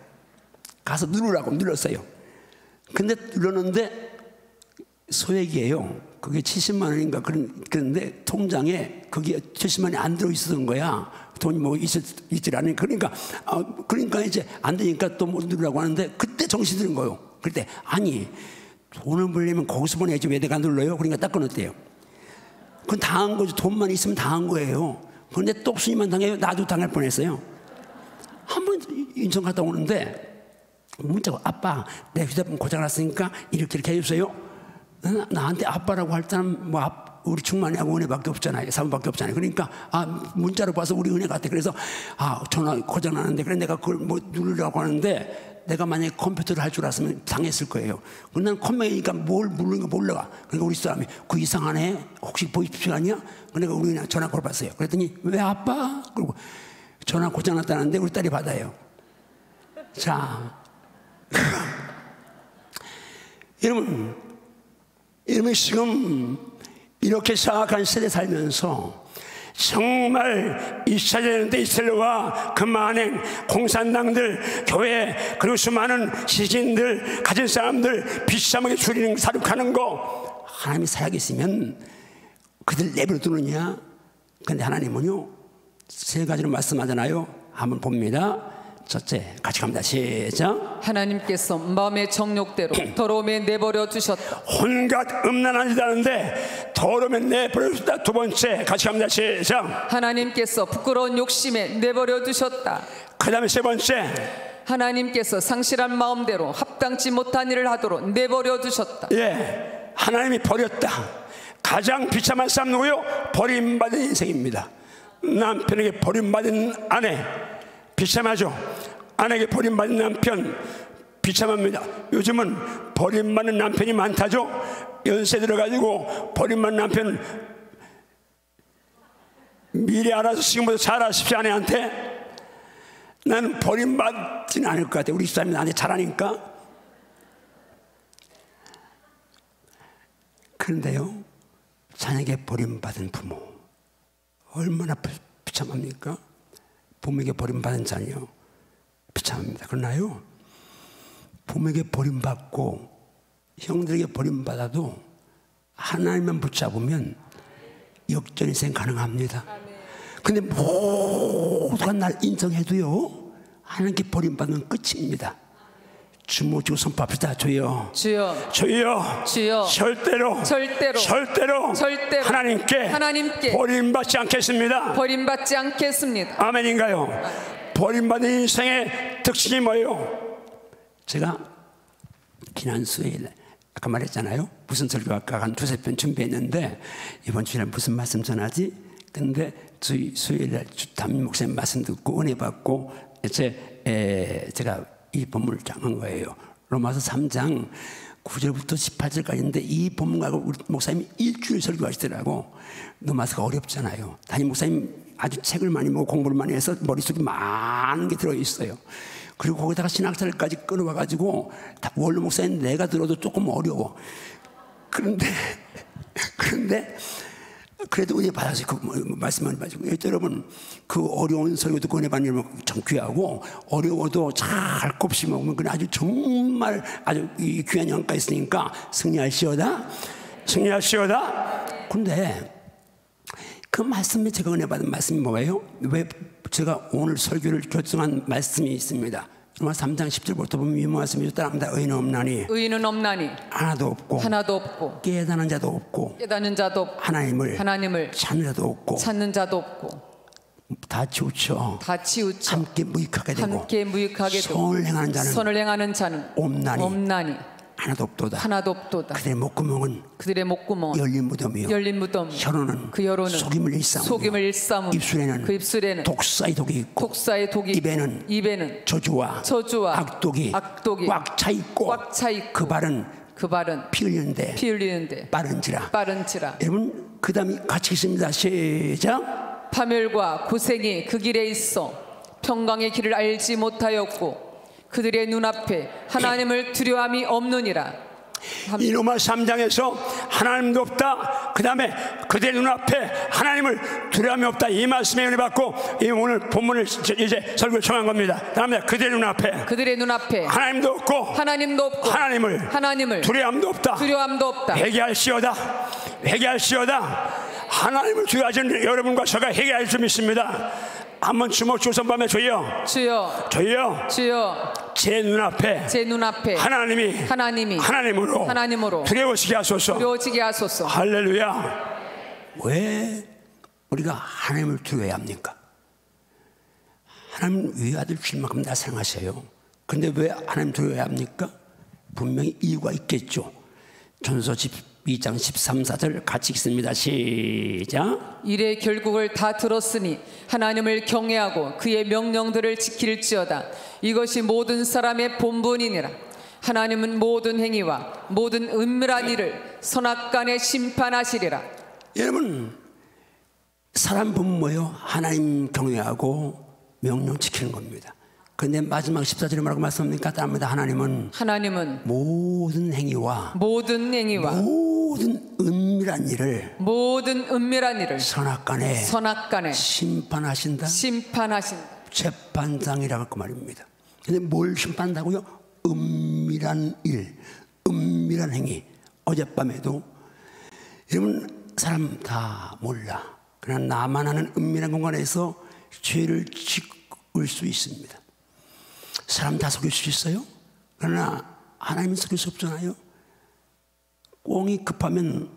가서 누르라고 눌렀어요. 근데 눌렀는데 소액이에요. 그게 70만 원인가 그런데 통장에 그게 70만 원이 안 들어있었던 거야. 돈이 뭐 있질 않으니. 그러니까 이제 안 되니까 또 못 누르라고 하는데 그때 정신이 드는 거예요. 그때 아니, 돈을 벌려면 거기서 보내야지 왜 내가 눌러요? 그러니까 딱 끊었대요. 그건 당한 거죠. 돈만 있으면 당한 거예요. 그런데 똑순이만 당해요? 나도 당할 뻔했어요. 한번 인천 갔다 오는데 문자가, 아빠 내 휴대폰 고장났으니까 이렇게 해주세요. 나한테 아빠라고 할 때는 뭐 우리 충만이하고 은혜밖에 없잖아요. 사모밖에 없잖아요. 그러니까 문자로 봐서 우리 은혜 같아. 그래서 전화 고장나는데 그래 내가 그걸 뭐 누르려고 하는데 내가 만약에 컴퓨터를 할 줄 알았으면 당했을 거예요. 근데 난 컴퓨터니까 뭘 누르는 거 몰라. 그러니까 우리 사람이 그 이상하네. 혹시 보이스피싱 아니야? 그러니까 우리 그냥 전화 걸어봤어요. 그랬더니 왜 아빠? 그리고 전화 고장났다는데 우리 딸이 받아요. 자, 여러분 지금 이렇게 사악한 세대 살면서 정말 있어야 되는데 이슬로와 그 만행 공산당들, 교회, 그리고 수많은 시신들, 가진 사람들 비참하게 죽이는 사륙하는 거 하나님이 살아계시면 그들 내버려 두느냐? 근데 하나님은요 3가지로 말씀하잖아요. 한번 봅니다. 첫째, 같이 갑니다. 시작. 하나님께서 마음의 정욕대로 더러움에 내버려 두셨다. 온갖 음란한 짓 하는데 더러움에 내버려 두셨다. 두 번째, 같이 갑니다. 시작. 하나님께서 부끄러운 욕심에 내버려 두셨다. 그 다음에 세 번째, 하나님께서 상실한 마음대로 합당치 못한 일을 하도록 내버려 두셨다. 예, 하나님이 버렸다. 가장 비참한 사람 누구요? 버림받은 인생입니다. 남편에게 버림받은 아내 비참하죠. 아내에게 버림받은 남편 비참합니다. 요즘은 버림받는 남편이 많다죠. 연세 들어가지고 버림받는 남편 미리 알아서 지금부터 잘하십시오. 아내한테. 나는 버림받지는 않을 것 같아요. 우리 집사람이 나한테 잘하니까. 그런데요, 자녀에게 버림받은 부모 얼마나 비참합니까? 부모에게 버림받은 자녀 비참합니다. 그러나요, 부모에게 버림받고 형들에게 버림받아도 하나님만 붙잡으면 역전인생 가능합니다. 근데 모두가 날 인정해도요, 하나님께 버림받으면 끝입니다. 주모 주고 선포합시다. 주여, 주여, 주여, 주여, 절대로 하나님께 버림받지 않겠습니다. 버림받지 않겠습니다. 아멘인가요? 버림받은 인생의 특징이 뭐예요? 제가 지난 수요일 아까 말했잖아요. 무슨 설교 아까 한 두세 편 준비했는데 이번 주일에 무슨 말씀 전하지? 근데 수요일날 담임 목사님 말씀 듣고 은혜 받고 제가 이 본문을 정한 거예요. 로마서 3장 9절부터 18절까지인데 이 본문 가지고 우리 목사님이 일주일 설교하시더라고. 로마서가 어렵잖아요. 담임 목사님 아주 책을 많이 보고 공부를 많이 해서 머릿속에 많은 게 들어있어요. 그리고 거기다가 신학설까지 끌어와가지고 원로 목사님 내가 들어도 조금 어려워. 그런데 그래도 은혜 받아서 그 말씀을 받으시고, 여러분 그 어려운 설교 듣고 은혜 받는 일 참 귀하고, 어려워도 잘 곱씹어 먹으면 그건 아주 정말 아주 귀한 영광가 있으니까 승리하시오다. 근데 그 말씀에 제가 은혜 받은 말씀이 뭐예요? 왜 제가 오늘 설교를 결정한 말씀이 있습니다. 로마 3장 10절부터 보면 이 말씀이 따라합니다. 의인은 없나니 하나도 없고 깨닫는 자도 없고 하나님을 찾는 자도 없고 다 치우쳐 함께 무익하게 되고 선을 행하는 자는 없나니 하나도 없도다. 그들의 목구멍은 열린 무덤이요 혀로는 속임을 일삼으며 입술에는 독사의 독이 있고 입에는 저주와 악독이 꽉 차 있고 그 발은 피 흘리는데 빠른지라. 여러분 그 다음에 같이 있습니다. 시작. 파멸과 고생이 그 길에 있어 평강의 길을 알지 못하였고 그들의 눈앞에 하나님을 두려움이 없느니라. 이 로마 3장에서 하나님도 없다, 그 다음에 그들의 눈앞에 하나님을 두려움이 없다, 이 말씀에 은혜 받고 이 오늘 본문을 이제 설교를 정한 겁니다. 다음에 그들의 눈앞에 하나님도 없고 하나님을 두려움도 없다. 회개할시오다. 하나님을 두려워하시는 여러분과 저가 회개할 줄 믿습니다. 한번 주먹 주선 밤에 주여 제 눈앞에 하나님으로 두려워지게 하소서. 할렐루야. 왜 우리가 하나님을 두려워해야 합니까? 하나님 외아들 주실 만큼 나 사랑하세요. 그런데 왜 하나님 두려워해야 합니까? 분명히 이유가 있겠죠. 전서 2장 13, 14절 같이 읽습니다. 시작. 이래 결국을 다 들었으니 하나님을 경외하고 그의 명령들을 지킬지어다. 이것이 모든 사람의 본분이니라. 하나님은 모든 행위와 모든 은밀한 일을 선악간에 심판하시리라. 여러분 사람 본분 뭐예요? 하나님 경외하고 명령 지키는 겁니다. 그런데 마지막 14절에 뭐라고 말씀합니까? 따릅니다. 하나님은 모든 행위와 모든 은밀한 일을 선악간에 심판하신다. 재판장이라고 할 그 말입니다. 근데 뭘 심판한다고요? 은밀한 일, 은밀한 행위. 어젯밤에도 여러분 사람 다 몰라. 그러나 나만 아는 은밀한 공간에서 죄를 짓을 수 있습니다. 사람 다 속일 수 있어요? 그러나 하나님은 속일 수 없잖아요. 꽁이 급하면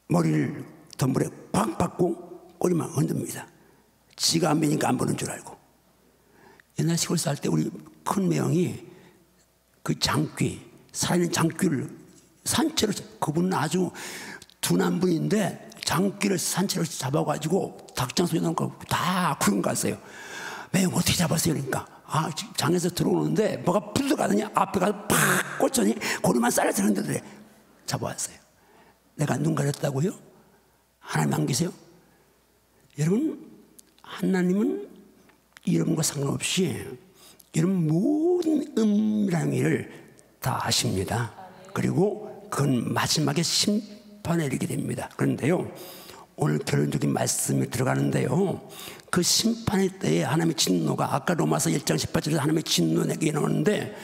머리를 덤불에 꽉 박고 꼬리만 흔듭니다. 지가 안 보니까 안 보는 줄 알고. 옛날 시골 살 때 우리 큰 매형이 그 장귀, 살아있는 장귀를 산채로, 그분은 아주 둔한 분인데 장귀를 산채로 잡아가지고 닭장 소리 나는 거 다 구경 갔어요. 매형 어떻게 잡았어요? 그러니까 장에서 들어오는데 뭐가 부들어가더니 앞에 가서 팍 꽂더니 고리만 쌀쌀 흔들더래. 잡아왔어요. 내가 눈 가렸다고요? 하나님 안 계세요? 여러분 하나님은 여러분과 상관없이 여러분 모든 은밀한 일을 다 아십니다. 그리고 그건 마지막에 심판에 이르게 됩니다. 그런데요, 오늘 결론적인 말씀이 들어가는데요, 그 심판의 때에 하나님의 진노가, 아까 로마서 1장 18절에서 하나님의 진노 내게 나오는데,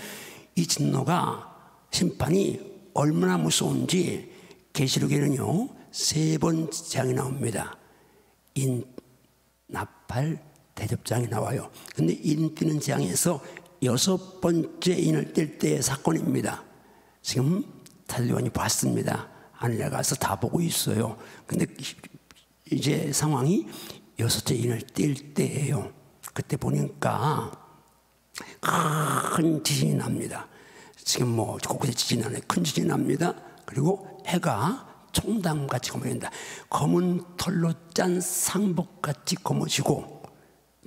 이 진노가, 심판이 얼마나 무서운지 계시록에는요 3번장이 나옵니다. 나팔, 대접장이 나와요. 근데 뛰는 장에서 6번째 인을 뗄 때의 사건입니다. 지금 다들요한이 봤습니다. 하늘에 가서 다 보고 있어요. 근데 이제 상황이 6째 인을 뗄 때예요. 그때 보니까 큰 지진이 납니다. 지금 뭐 곳곳에 지진이 나네. 큰 지진이 납니다. 그리고 해가 총담같이 검어진다. 검은 털로 짠 상복같이 검어지고,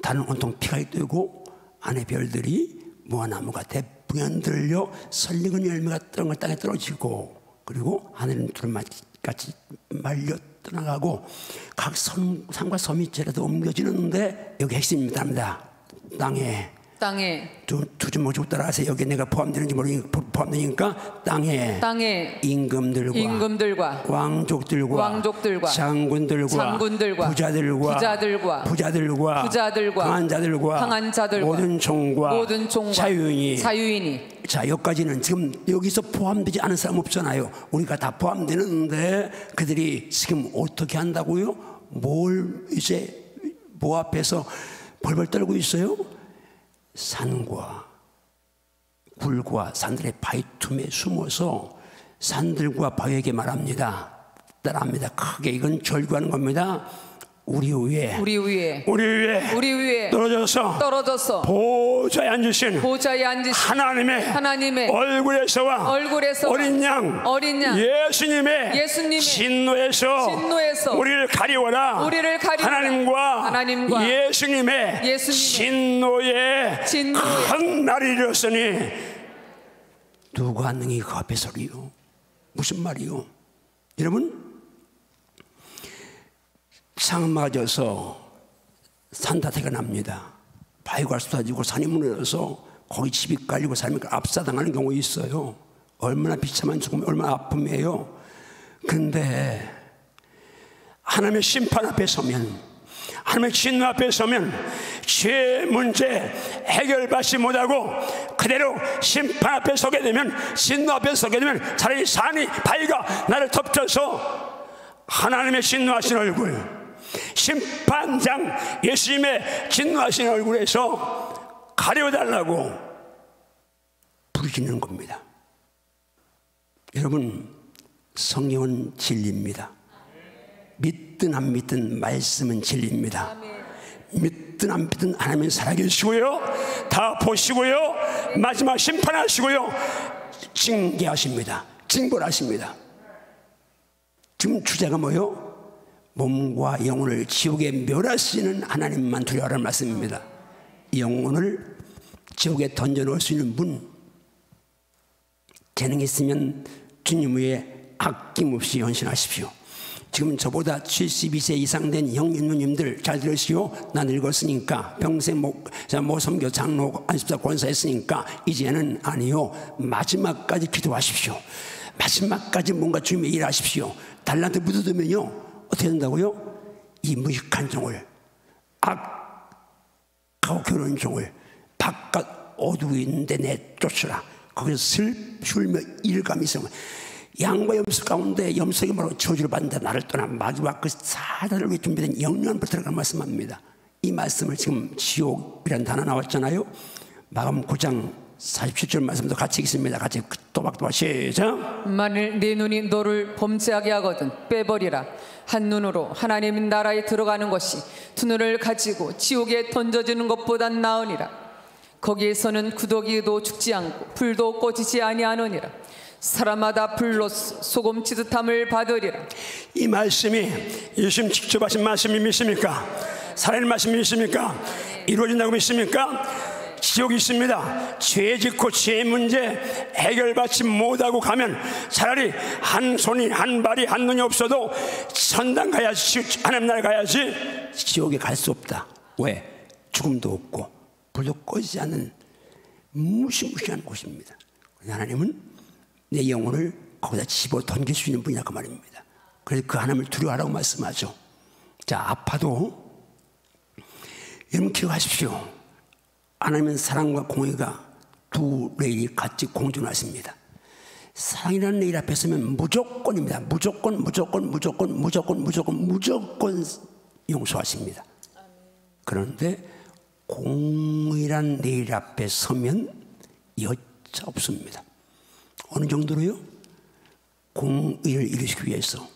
다는 온통 피가 뜨고, 안에 별들이 무화나무가 대풍에 들려 설익은 열매가 뜨는 걸 땅에 떨어지고, 그리고 하늘은 두루마기같이 말려 떠나가고, 각 산과 섬이 제라도 옮겨지는데, 여기 핵심입니다. 땅에 두 주먹 따라가세요. 여기 내가 포함되는지 포함되니까 땅에 임금들과 왕족들과 장군들과 부자들과 강한 자들과 모든 종과 자유인이. 자, 여기까지는 지금 여기서 포함되지 않은 사람 없잖아요. 우리가 다 포함되는데 그들이 지금 어떻게 한다고요? 뭘 이제 뭐 앞에서 벌벌 떨고 있어요? 산과 굴과 산들의 바위틈에 숨어서 산들과 바위에게 말합니다. 따라합니다. 크게. 이건 절규하는 겁니다. 우리 위에 떨어져서 보좌에 앉으신 하나님의 얼굴에서와 어린 양 예수님의 진노에서 우리를 가리워라. 하나님과 예수님의 진노의 큰 날이 이르렀으니. 누가 능히 그 앞에 서리요? 무슨 말이요? 여러분, 상 맞아서 산다태가 납니다. 바위가 쏟아지고 산이 무너져서 거기 집이 깔리고 삶이 압사당하는 경우 있어요. 얼마나 비참한 죽음, 얼마나 아픔이에요. 그런데 하나님의 심판 앞에 서면, 하나님의 진노 앞에 서면 죄의 문제 해결받지 못하고 그대로 심판 앞에 서게 되면, 진노 앞에 서게 되면 차라리 산이, 바위가 나를 덮쳐서 하나님의 진노하신 얼굴, 심판장 예수님의 진노하신 얼굴에서 가려달라고 부르짖는 겁니다. 여러분, 성경은 진리입니다. 믿든 안 믿든 말씀은 진리입니다. 믿든 안 믿든 하나님은 살아계시고요, 다 보시고요, 마지막 심판하시고요, 징계하십니다. 징벌하십니다. 지금 주제가 뭐요? 몸과 영혼을 지옥에 멸하시는 하나님만 두려워하라는 말씀입니다. 영혼을 지옥에 던져놓을 수 있는 분, 재능이 있으면 주님 위에 아낌없이 헌신하십시오. 지금 저보다 72세 이상 된 형님 누님들 잘 들으시오. 나 늙었으니까, 평생 모섬교 장로 안식사 권사했으니까 이제는 아니요, 마지막까지 기도하십시오. 마지막까지 뭔가 주님의 일하십시오. 달란트 묻어두면요 어떻게 된다고요? 이 무식한 종을, 악하고 겨루는 종을 바깥 어두워 있는데 내쫓으라. 거기서 슬프며 일감이 있어. 양과 염소 가운데 염소에게 뭐라고 저주를 받는다. 나를 떠나 마귀와 그 사단을 위해 준비된 영년부터 들어가 말씀합니다. 이 말씀을 지금 지옥이라는 단어 나왔잖아요. 마감 9장 47절 말씀도 같이 읽습니다. 같이 또박또박 시작. 만일 네 눈이 너를 범죄하게 하거든 빼버리라. 한 눈으로 하나님 나라에 들어가는 것이 두 눈을 가지고 지옥에 던져지는 것보단 나으니라. 거기에서는 구더기도 죽지 않고 불도 꺼지지 아니하느니라. 사람마다 불로 소금 치듯함을 받으리라. 이 말씀이 예수님 직접 하신 말씀이 믿습니까? 살아있는 말씀이 믿습니까? 이루어진다고 믿습니까? 지옥이 있습니다. 죄 짓고 죄의 문제 해결받지 못하고 가면 차라리 한 손이 한 발이 한 눈이 없어도 천당 가야지, 하나님 나라 가야지 지옥에 갈 수 없다. 왜? 죽음도 없고 불도 꺼지지 않는 무시무시한 곳입니다. 하나님은 내 영혼을 거기다 집어 던질 수 있는 분이야 그 말입니다. 그래서 그 하나님을 두려워하라고 말씀하죠. 자, 아파도 여러분 기억하십시오. 하나님은 사랑과 공의가 두 레일이 같이 공존하십니다. 사랑이라는 레일 앞에 서면 무조건입니다. 무조건 용서하십니다. 그런데 공의란 레일 앞에 서면 여차 없습니다. 어느 정도로요? 공의를 이루시기 위해서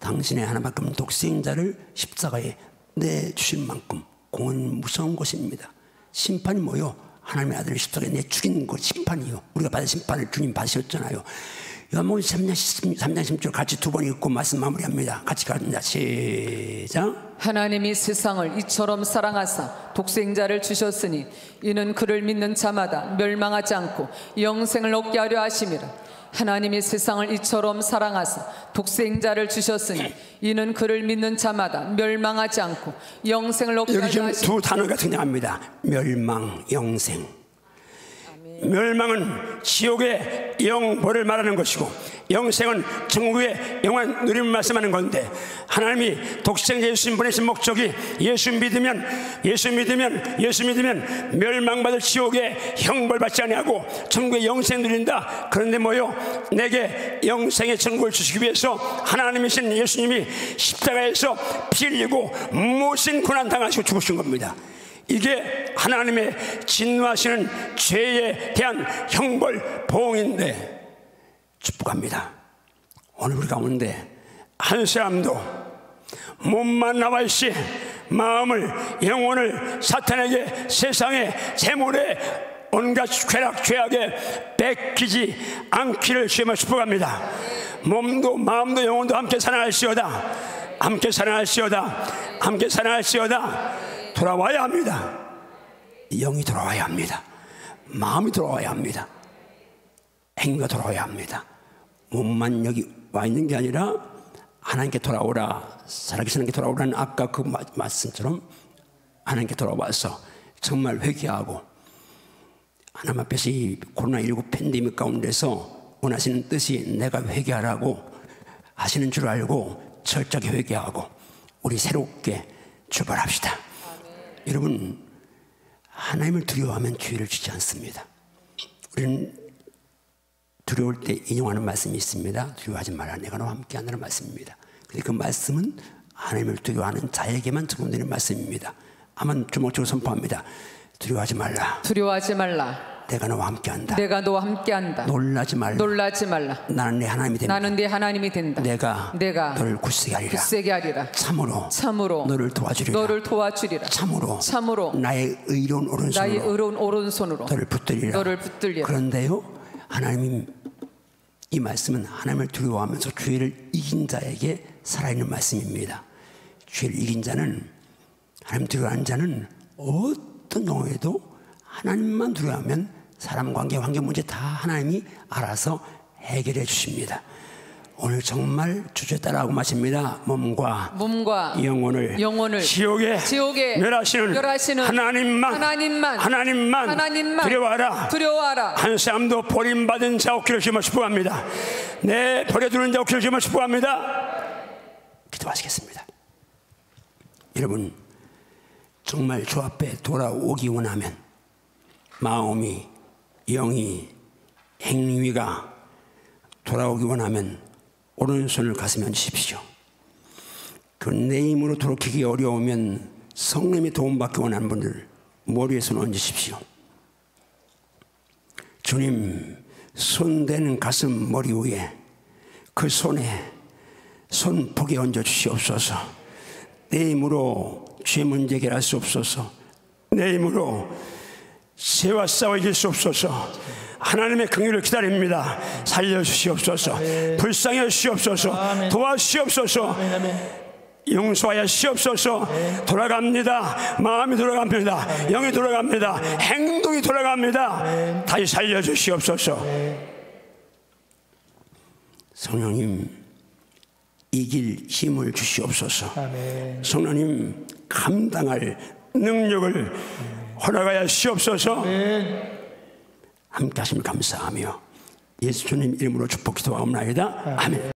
당신의 하나만큼 독생자를 십자가에 내주신 만큼 공은 무서운 것입니다. 심판이 뭐요? 하나님의 아들을 십자가에 내 죽인 것 심판이요. 우리가 받은 심판을 주님 받으셨잖아요. 요한복음 3장 10절 같이 두 번 읽고 말씀 마무리합니다. 같이 가자. 시작. 하나님이 세상을 이처럼 사랑하사 독생자를 주셨으니 이는 그를 믿는 자마다 멸망하지 않고 영생을 얻게 하려 하심이라. 하나님이 세상을 이처럼 사랑하사 독생자를 주셨으니 이는 그를 믿는 자마다 멸망하지 않고 영생을 얻게 하려 하심이라. 여기 지금 두 단어가 등장합니다. 멸망, 영생. 멸망은 지옥의 영벌을 말하는 것이고 영생은 천국의 영원한 누림을 말씀하는 건데, 하나님이 독생자 예수님 보내신 목적이 예수 믿으면 멸망받을 지옥의 형벌 받지 아니하고 천국의 영생 누린다. 그런데 뭐요? 내게 영생의 천국을 주시기 위해서 하나님이신 예수님이 십자가에서 피 흘리고 모진 고난 당하시고 죽으신 겁니다. 이게 하나님의 진노하시는 죄에 대한 형벌 보응인데, 축복합니다. 오늘 우리 가운데 한 사람도 몸만 나와 있이 마음을, 영혼을 사탄에게, 세상에, 재물에, 온갖 쾌락 죄악에 뺏기지 않기를 주님을 축복합니다. 몸도 마음도 영혼도 함께 살아날시어다. 함께 살아날시어다. 함께 살아날시어다. 돌아와야 합니다. 영이 돌아와야 합니다. 마음이 돌아와야 합니다. 행위가 돌아와야 합니다. 몸만 여기 와 있는 게 아니라 하나님께 돌아오라, 살아계시는 게 돌아오라는 아까 그 말씀처럼 하나님께 돌아와서 정말 회개하고 하나님 앞에서 이 코로나19 팬데믹 가운데서 원하시는 뜻이 내가 회개하라고 하시는 줄 알고 철저하게 회개하고 우리 새롭게 출발합시다. 여러분, 하나님을 두려워하면 죄를 짓지 않습니다. 우리는 두려울 때 인용하는 말씀이 있습니다. 두려워하지 마라, 내가 너와 함께하는 말씀입니다. 근데 그 말씀은 하나님을 두려워하는 자에게만 적용되는 말씀입니다. 한번 주목적으로 선포합니다. 두려워하지 말라. 두려워하지 말라. 내가 너와 함께한다. 내가 너와 함께한다. 놀라지 말라. 놀라지 말라. 나는 내 하나님이 된다. 나는 네 하나님이 된다. 내가 너를 굳세게 하리라. 굳세게 하리라. 참으로 너를 도와주리라. 참으로 나의 의로운 오른손으로 너를 붙들리라. 그런데요, 하나님, 이 말씀은 하나님을 두려워하면서 죄를 이긴 자에게 살아있는 말씀입니다. 죄를 이긴 자는, 하나님 두려워하는 자는 어떤 경우에도 하나님만 두려워하면 사람 관계, 환경 문제 다 하나님이 알아서 해결해 주십니다. 오늘 정말 주제 따라하고 마십니다. 몸과 영혼을 지옥에 멸하시는 하나님만 두려워하라. 한 사람도 버림받은 자 없기를 주님을 축복합니다. 네, 버려두는 자 없기를 주님을 축복합니다. 기도하시겠습니다. 여러분, 정말 주 앞에 돌아오기 원하면 마음이, 영이, 행위가 돌아오기 원하면 오른손을 가슴에 얹으십시오. 그 내 힘으로 돌이키기 어려우면 성령의 도움받기 원하는 분들 머리에 손 얹으십시오. 주님, 손대는 가슴 머리 위에 그 손에 손폭에 얹어 주시옵소서. 내 힘으로 죄 문제 해결할 수 없어서, 내 힘으로 죄와 싸워 이길 수 없어서 하나님의 긍휼을 기다립니다. 살려주시옵소서. 불쌍히 하시옵소서. 도와주시옵소서. 용서하여 주시옵소서. 돌아갑니다. 마음이 돌아갑니다. 영이 돌아갑니다. 행동이 돌아갑니다. 다시 살려주시옵소서. 성령님, 이길 힘을 주시옵소서. 성령님, 감당할 능력을 허락하여 주시옵소서. 함께 하시면 감사하며 예수 주님 이름으로 축복 기도하옵나이다. 아멘.